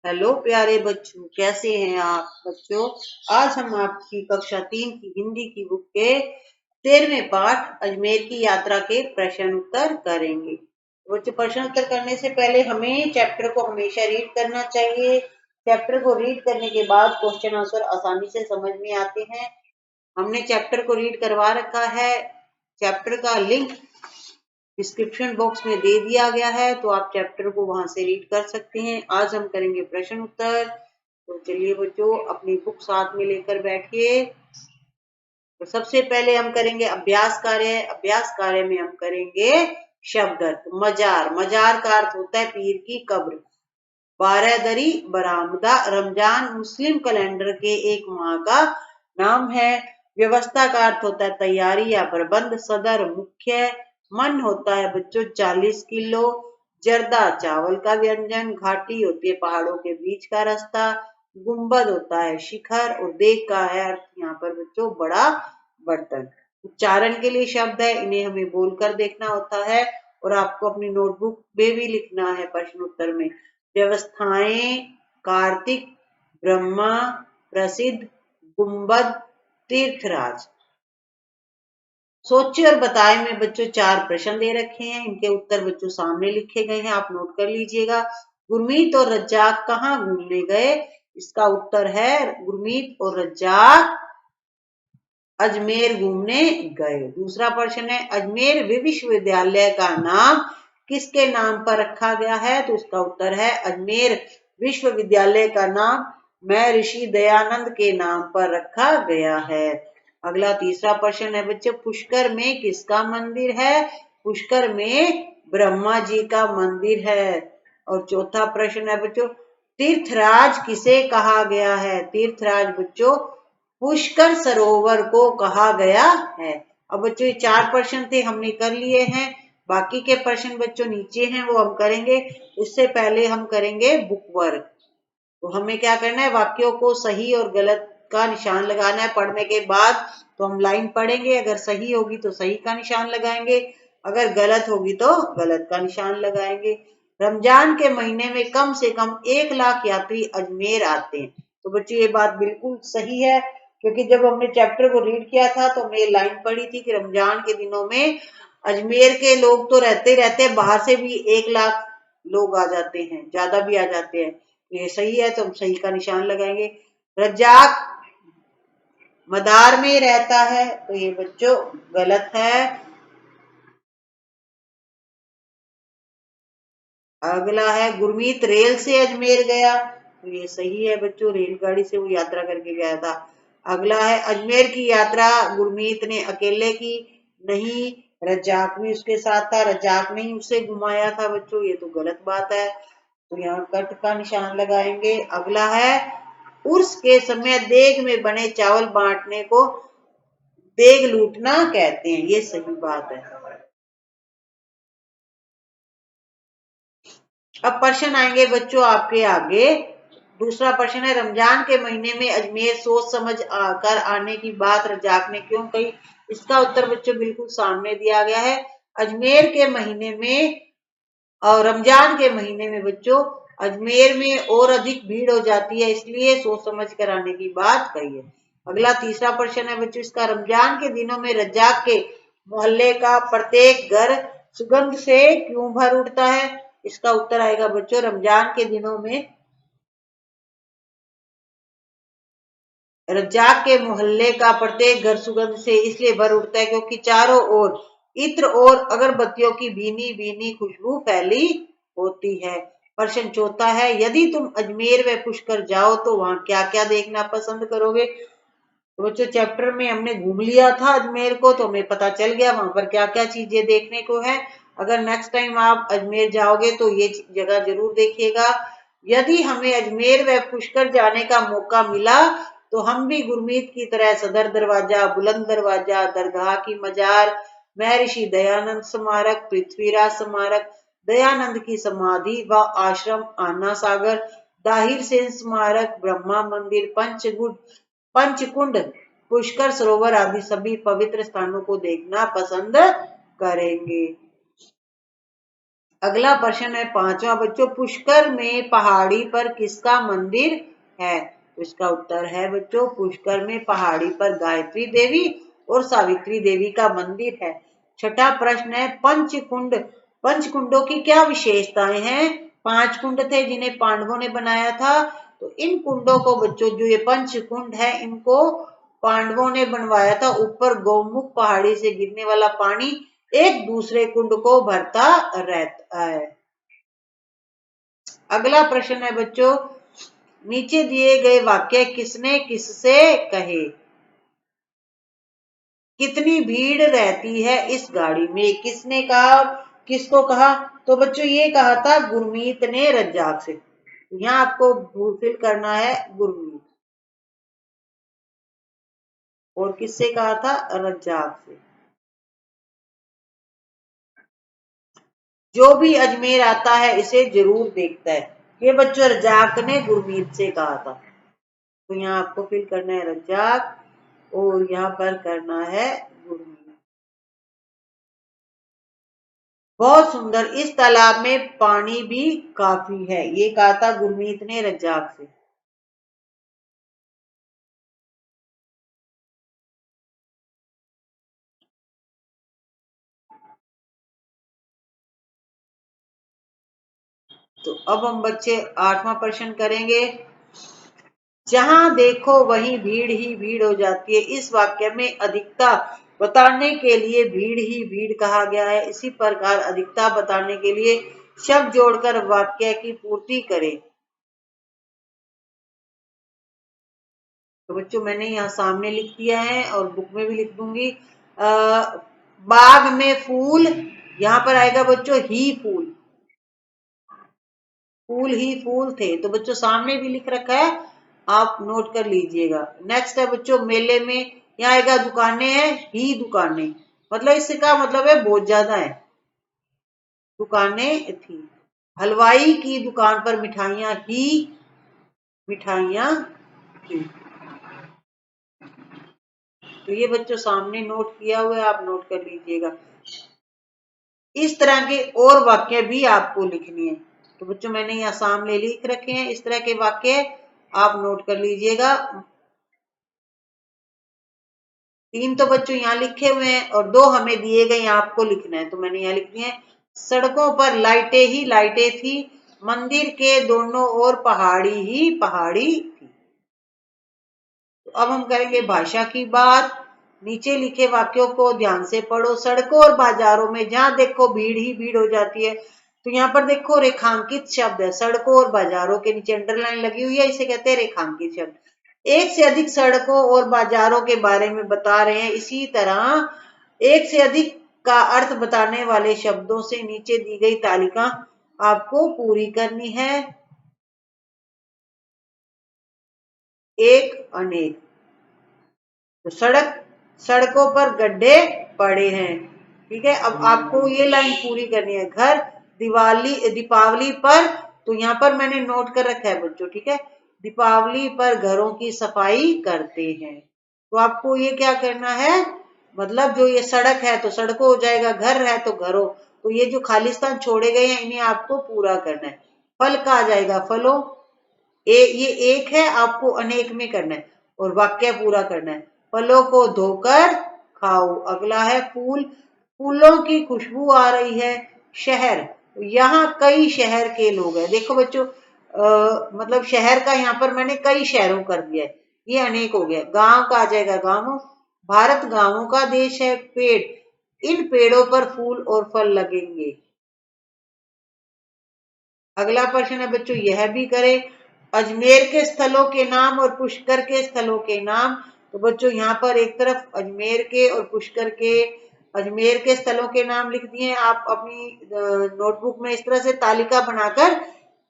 Hello प्यारे बच्चों, कैसे हैं आप बच्चों। आज हम आपकी कक्षा 3 की हिंदी की बुक के 13वें पाठ अजमेर की यात्रा के प्रश्न उत्तर करेंगे। बच्चों, प्रश्न उत्तर करने से पहले हमें चैप्टर को हमेशा रीड करना चाहिए। चैप्टर को रीड करने के बाद क्वेश्चन आंसर आसानी से समझ में आते हैं। हमने चैप्टर को रीड करवा रखा है। चैप्टर का लिंक डिस्क्रिप्शन बॉक्स में दे दिया गया है, तो आप चैप्टर को वहां से रीड कर सकते हैं। आज हम करेंगे प्रश्न उत्तर। तो चलिए बच्चों, अपनी बुक साथ में लेकर बैठिए। तो सबसे पहले हम करेंगे अभ्यास कार्य। अभ्यास कार्य में हम करेंगे शब्द अर्थ। मजार, मजार का अर्थ होता है पीर की कब्र। बारहदरी, बरामदा, रमजान मुस्लिम कैलेंडर के एक माह का नाम है। व्यवस्था का अर्थ होता है तैयारी या प्रबंध। सदर, मुख्य। मन होता है बच्चों 40 किलो। जर्दा, चावल का व्यंजन। घाटी होती है पहाड़ों के बीच का रास्ता। गुंबद होता है शिखर। और देख का है अर्थ यहाँ पर बच्चों बड़ा बर्तन। उच्चारण के लिए शब्द है, इन्हें हमें बोलकर देखना होता है और आपको अपनी नोटबुक में भी लिखना है प्रश्न उत्तर में। व्यवस्थाएं, कार्तिक, ब्रह्मा, प्रसिद्ध, गुंबद, तीर्थराज। सोचे और बताए में बच्चों 4 प्रश्न दे रखे हैं, इनके उत्तर बच्चों सामने लिखे गए हैं, आप नोट कर लीजिएगा। गुरमीत और रज्जाक कहाँ घूमने गए? इसका उत्तर है गुरमीत और रज्जाक अजमेर घूमने गए। दूसरा प्रश्न है अजमेर विश्वविद्यालय का नाम किसके नाम पर रखा गया है? तो इसका उत्तर है अजमेर विश्वविद्यालय का नाम महर्षि दयानंद के नाम पर रखा गया है। अगला तीसरा प्रश्न है बच्चों पुष्कर में किसका मंदिर है? पुष्कर में ब्रह्मा जी का मंदिर है। और चौथा प्रश्न है बच्चों तीर्थराज किसे कहा गया है? तीर्थराज बच्चों पुष्कर सरोवर को कहा गया है। अब बच्चों ये 4 प्रश्न थे, हमने कर लिए हैं। बाकी के प्रश्न बच्चों नीचे हैं, वो हम करेंगे। उससे पहले हम करेंगे बुक वर्क। तो हमें क्या करना है, वाक्यों को सही और गलत का निशान लगाना है। पढ़ने के बाद तो हम लाइन पढ़ेंगे, अगर सही होगी तो सही का निशान लगाएंगे, अगर गलत होगी तो गलत का निशान लगाएंगे। रमजान के महीने में कम से कम 1 लाख यात्री अजमेर आते हैं। तो बच्चों ये बात बिल्कुल सही है, क्योंकि जब हमने चैप्टर को रीड किया था तो हमने लाइन पढ़ी थी कि रमजान के दिनों में अजमेर के लोग तो रहते रहते, बाहर से भी 1 लाख लोग आ जाते हैं, ज्यादा भी आ जाते हैं। ये सही है तो हम सही का निशान लगाएंगे। रज्जाक मदार में रहता है, तो ये बच्चों गलत है। अगला है गुरमीत रेल से अजमेर गया, तो ये सही है बच्चों, रेलगाड़ी से वो यात्रा करके गया था। अगला है अजमेर की यात्रा गुरमीत ने अकेले की नहीं, रज्जाक भी उसके साथ था, रज्जाक ने ही उसे घुमाया था बच्चों, ये तो गलत बात है, तो यहाँ कट का निशान लगाएंगे। अगला है उर्स के समय देग में बने चावल बांटने को देग लूटना कहते हैं, ये सही बात है। अब प्रश्न आएंगे बच्चों आपके आगे। दूसरा प्रश्न है रमजान के महीने में अजमेर सोच समझ कर आने की बात रज्जाक ने क्यों कही? इसका उत्तर बच्चों बिल्कुल सामने दिया गया है। अजमेर के महीने में और रमजान के महीने में बच्चों अजमेर में और अधिक भीड़ हो जाती है, इसलिए सोच समझ कर आने की बात कही है। अगला तीसरा प्रश्न है बच्चों इसका रमजान के दिनों में रज्जाक के मोहल्ले का प्रत्येक घर सुगंध से क्यों भर उठता है? इसका उत्तर आएगा बच्चों रमजान के दिनों में रज्जाक के मोहल्ले का प्रत्येक घर सुगंध से इसलिए भर उठता है क्योंकि चारों ओर इत्र और अगरबत्तियों की भीनी भीनी खुशबू फैली होती है। प्रश्न चौथा है यदि तुम अजमेर व पुष्कर जाओ तो वहां क्या क्या देखना पसंद करोगे? तो बच्चों चैप्टर में हमने घूम लिया था अजमेर को, तो हमें पता चल गया वहां पर क्या क्या चीजें देखने को है। अगर नेक्स्ट टाइम आप अजमेर जाओगे तो ये जगह जरूर देखिएगा। यदि हमें अजमेर व पुष्कर जाने का मौका मिला तो हम भी गुरमीत की तरह सदर दरवाजा, बुलंद दरवाजा, दरगाह की मजार, महर्षि दयानंद स्मारक, पृथ्वीराज स्मारक, दयानंद की समाधि व आश्रम, आना सागर, दाहिर सेन स्मारक, ब्रह्मा मंदिर, पंचकुंड, पुष्कर सरोवर आदि सभी पवित्र स्थानों को देखना पसंद करेंगे। अगला प्रश्न है 5वां बच्चों, पुष्कर में पहाड़ी पर किसका मंदिर है? तो इसका उत्तर है बच्चों, पुष्कर में पहाड़ी पर गायत्री देवी और सावित्री देवी का मंदिर है। छठा प्रश्न है पंचकुंड, पंचकुंडों की क्या विशेषताएं हैं? 5 कुंड थे जिन्हें पांडवों ने बनाया था, तो इन कुंडों को बच्चों, जो ये पंचकुंड है, इनको पांडवों ने बनवाया था। ऊपर गौमुख पहाड़ी से गिरने वाला पानी एक दूसरे कुंड को भरता रहता है। अगला प्रश्न है बच्चों, नीचे दिए गए वाक्य किसने किससे कहे? कितनी भीड़ रहती है इस गाड़ी में? किसने कहा, किसको कहा? तो बच्चों ये कहा था गुरमीत ने रज्जाक से। यहाँ आपको फुलफिल करना है गुरमीत, और किससे कहा था? रज्जाक से। जो भी अजमेर आता है इसे जरूर देखता है, ये बच्चों रज्जाक ने गुरमीत से कहा था। तो यहाँ आपको फिल करना है रज्जाक, और यहाँ पर करना है गुरमीत। बहुत सुंदर, इस तालाब में पानी भी काफी है, ये कहा था गुरमीत ने रज्जाक से। तो अब हम बच्चे 8वां प्रश्न करेंगे। जहां देखो वहीं भीड़ ही भीड़ हो जाती है, इस वाक्य में अधिकता बताने के लिए भीड़ ही भीड़ कहा गया है। इसी प्रकार अधिकता बताने के लिए शब्द जोड़कर वाक्य की पूर्ति करें। तो बच्चों मैंने यहाँ सामने लिख दिया है और बुक में भी लिख दूंगी। बाग में फूल, यहाँ पर आएगा बच्चों ही फूल, फूल ही फूल थे। तो बच्चों सामने भी लिख रखा है, आप नोट कर लीजिएगा। नेक्स्ट है बच्चों मेले में, यहाँ आएगा दुकानें हैं ही दुकानें, मतलब इससे क्या मतलब है, बहुत ज्यादा है, दुकानें थी। हलवाई की दुकान पर मिठाइयां ही मिठाइयां थी। तो ये बच्चों सामने नोट किया हुआ है, आप नोट कर लीजिएगा। इस तरह के और वाक्य भी आपको लिखनी है। तो बच्चों मैंने यहाँ सामने लिख रखे हैं, इस तरह के वाक्य आप नोट कर लीजिएगा। 3 तो बच्चों यहाँ लिखे हुए हैं और 2 हमें दिए गए, आपको लिखना है। तो मैंने यहाँ लिख दिए हैं, सड़कों पर लाइटें ही लाइटें थी, मंदिर के दोनों ओर पहाड़ी ही पहाड़ी थी। तो अब हम करेंगे भाषा की बात। नीचे लिखे वाक्यों को ध्यान से पढ़ो। सड़कों और बाजारों में जहां देखो भीड़ ही भीड़ हो जाती है, तो यहाँ पर देखो रेखांकित शब्द है, सड़कों और बाजारों के नीचे अंडरलाइन लगी हुई है, इसे कहते हैं रेखांकित शब्द। एक से अधिक सड़कों और बाजारों के बारे में बता रहे हैं। इसी तरह एक से अधिक का अर्थ बताने वाले शब्दों से नीचे दी गई तालिका आपको पूरी करनी है। एक, अनेक। तो सड़कों पर गड्ढे पड़े हैं, ठीक है। अब आपको ये लाइन पूरी करनी है। घर दीपावली पर, तो यहाँ पर मैंने नोट कर रखा है बच्चों, ठीक है, दीपावली पर घरों की सफाई करते हैं। तो आपको ये क्या करना है, मतलब जो ये सड़क है तो सड़कों हो जाएगा, घर है तो घरों, तो ये जो खालिस्तान छोड़े गए हैं इन्हें आपको पूरा करना है। फल का आ जाएगा फलों, ये एक है, आपको अनेक में करना है और वाक्य पूरा करना है। फलों को धोकर खाओ। अगला है फूल, फूलों की खुशबू आ रही है। शहर, यहाँ कई शहर के लोग हैं। देखो बच्चों, मतलब शहर का यहाँ पर मैंने कई शहरों कर दिया है, ये अनेक हो गया। गांव का आ जाएगा गांवों, भारत गांवों का देश है। पेड़, इन पेड़ों पर फूल और फल लगेंगे। अगला प्रश्न है बच्चों, यह भी करें, अजमेर के स्थलों के नाम और पुष्कर के स्थलों के नाम। तो बच्चों यहाँ पर एक तरफ अजमेर के और पुष्कर के, अजमेर के स्थलों के नाम लिख दिए। आप अपनी नोटबुक में इस तरह से तालिका बनाकर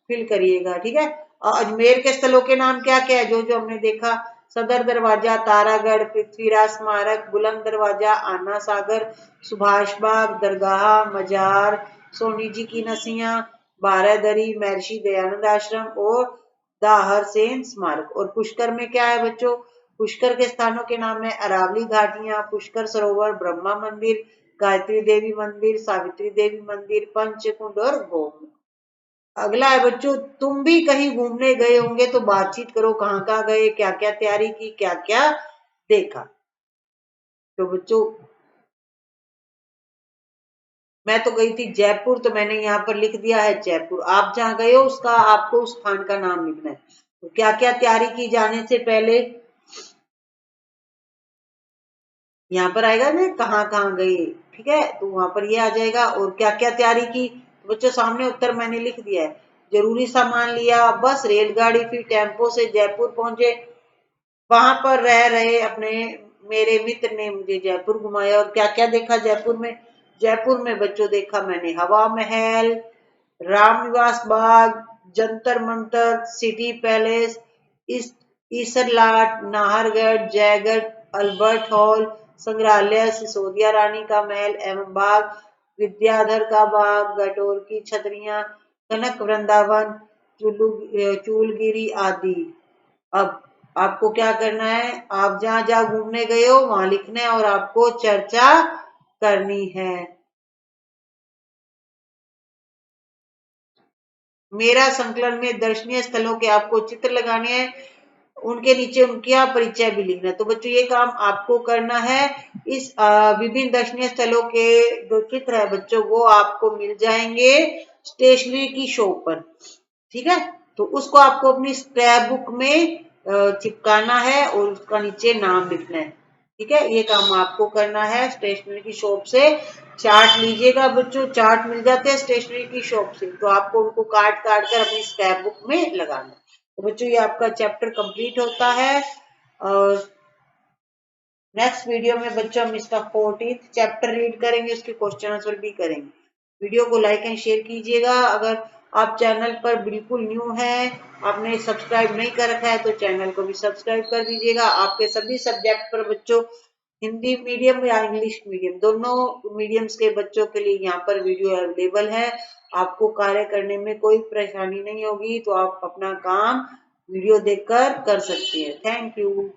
फिल करिएगा, ठीक है। और अजमेर के स्थलों के नाम क्या क्या है, जो जो हमने देखा, सदर दरवाजा, तारागढ़, पृथ्वीराज स्मारक, बुलंद दरवाजा, आना सागर, सुभाष बाग, दरगाह, मजार, सोनी जी की नसियां, बारादरी, महर्षि दयानंद आश्रम और दाहर सेन स्मारक। और पुष्कर में क्या है बच्चों, पुष्कर के स्थानों के नाम है अरावली घाटियां, पुष्कर सरोवर, ब्रह्मा मंदिर, गायत्री देवी मंदिर, सावित्री देवी मंदिर, पंचकुंड और गोमुख। अगला है बच्चों, तुम भी कहीं घूमने गए होंगे तो बातचीत करो, कहाँ कहाँ गए, क्या क्या तैयारी की, क्या क्या देखा। तो बच्चों मैं तो गई थी जयपुर, तो मैंने यहाँ पर लिख दिया है जयपुर। आप जहाँ गए हो उसका आपको उस स्थान का नाम लिखना है। तो क्या क्या तैयारी की जाने से पहले, यहाँ पर आएगा ना कहाँ कहाँ गए, ठीक है, तो वहां पर ये आ जाएगा। और क्या क्या तैयारी की, तो बच्चों सामने उत्तर मैंने लिख दिया है। जरूरी सामान लिया, बस रेलगाड़ी फिर टेम्पो से जयपुर पहुंचे, वहां पर रह रहे अपने मेरे मित्र ने मुझे जयपुर घुमाया। और क्या क्या देखा जयपुर में, जयपुर में बच्चों देखा मैंने Hawa Mahal, Ramniwas Bagh, Jantar Mantar, City Palace, Isarlat, Nahargarh, Jaigarh, Albert Hall, संग्रहालय, सिसोदिया रानी का महल एवं बाग, विद्याधर का बाग, गटोर की छतरियां, कनक वृंदावन, चूलगिरी आदि। अब आपको क्या करना है, आप जहां जहां घूमने गए हो वहां लिखना है और आपको चर्चा करनी है। मेरा संकलन में दर्शनीय स्थलों के आपको चित्र लगाने हैं, उनके नीचे उनका परिचय भी लिखना है। तो बच्चों ये काम आपको करना है। इस विभिन्न दर्शनीय स्थलों के जो चित्र है बच्चों वो आपको मिल जाएंगे स्टेशनरी की शॉप पर, ठीक है। तो उसको आपको अपनी स्क्रैप बुक में चिपकाना है और उसका नीचे नाम लिखना है, ठीक है। ये काम आपको करना है। स्टेशनरी की शॉप से चार्ट लीजिएगा बच्चों, चार्ट मिल जाते हैं स्टेशनरी की शॉप से, तो आपको उनको काट काट कर अपनी स्क्रैप बुक में लगाना है। तो बच्चों ये आपका चैप्टर कंप्लीट होता है। और नेक्स्ट वीडियो में बच्चों हम इसका 14th चैप्टर रीड करेंगे, उसके क्वेश्चन आंसर भी करेंगे। वीडियो को लाइक एंड शेयर कीजिएगा। अगर आप चैनल पर बिल्कुल न्यू हैं, आपने सब्सक्राइब नहीं कर रखा है तो चैनल को भी सब्सक्राइब कर दीजिएगा। आपके सभी सब्जेक्ट पर बच्चों, हिंदी मीडियम या इंग्लिश मीडियम, दोनों मीडियम्स के बच्चों के लिए यहाँ पर वीडियो अवेलेबल है। आपको कार्य करने में कोई परेशानी नहीं होगी, तो आप अपना काम वीडियो देखकर कर सकते हैं। Thank you.